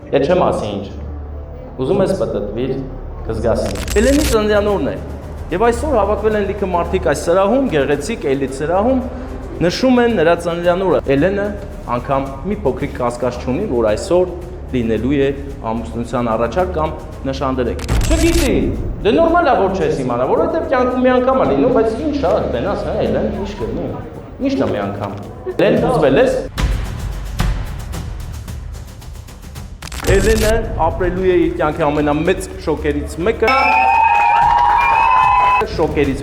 Այդ չեմ ասի ինչ։ Ուզում ես պատտվիր, կզգասին։ Էլենի ծննդյանորն է։ Եվ այսօր հավաքվել են լիքը մարդիկ այս սրահում, գեղեցիկ էլիտ սրահում, նշում են նրա ծննդյանորը։ Էլենը անգամ մի փոքրիկ կասկած չունի, որ այսօր լինելու է ամուսնության առաջարկ կամ նշանդրեք։ Չգիտի, դե նորմալ է որ չես իմանա, որովհետև կյանքում մի անգամ է լինում, բայց ինչ է, տենաս, հա, Էլեն, ինչ կլինի։ Ինչն է մի անգամ։ Էլեն ուզվել ես։ Էլենը ապրելու է իր կյանքի ամենամեծ շոկերից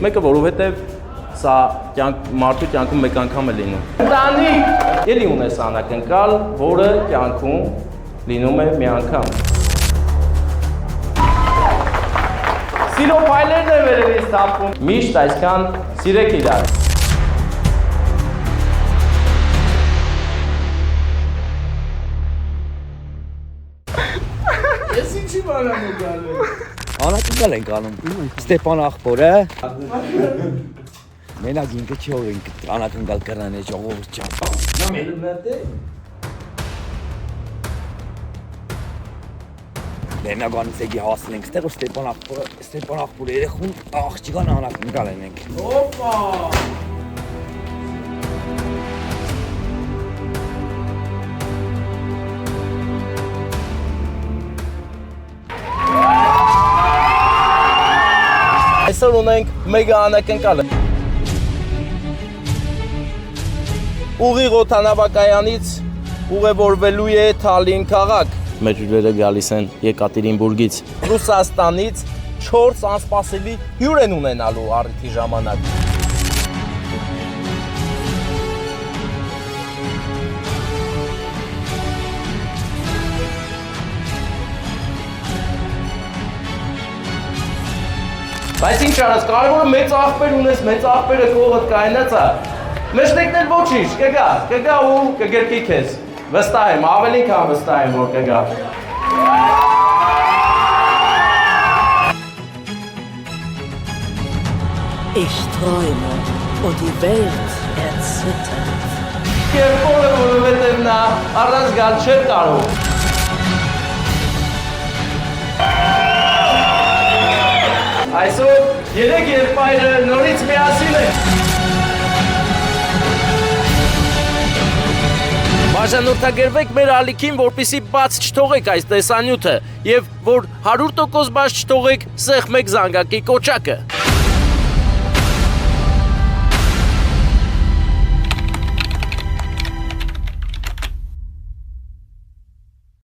մեկը, որովհետև սա մարդու կյանքում մեկ անգամ է լինում։ Ընտանիք, ելի ունես անակնկալ, որը կյանքում լինում է մի անգամ։ Սիրո փայլերն է վերևից թափվում։ Միշտ այսքան սիրեք իրար։ Ես ինչի բան եմ գալու։ Անակնկալ ենք անում։ Ստեփան աղբորը։ Մենակ ինքը չի որ ինքը անակնկալ կրան է ժողովուրդ ջան։ Նա մելնատ է։ Դենագանից եկի հասել ենք ստեղ Ստեփան աղբորը երեխուն աղջիկան անակնկալ ենք։ Օպա։ Այսօր ունենք մեգա անակնկալը։ Ուղիղ օդանավակայանից ուղևորվելու է Թալին քաղաք։ Մեր հյուրերը գալիս են Եկատերինբուրգից։ Ռուսաստանից 4 անսպասելի հյուր են ունենալու առիթի ժամանակ։ Բայց ինչ արած, կարևորը մեծ աղբեր ունես, մեծ աղբերը կողդ կայնած է։ Մեջտեկն էլ ոչինչ, կգա ու կգրկի քեզ։ Վստահ եմ, ավելի քան վստահ եմ, որ կգա։ Ich träume und die Welt erzittert. Կերպորը, որովհետև նա առանց գալ չէր կարող։ Այսօր երեք եղբայրը նորից միասին են։ Բաժանորդագրվեք մեր ալիքին, որպեսզի բաց չթողեք այս տեսանյութը և որ 100% բաց չթողեք սեղմեք զանգակի կոճակը։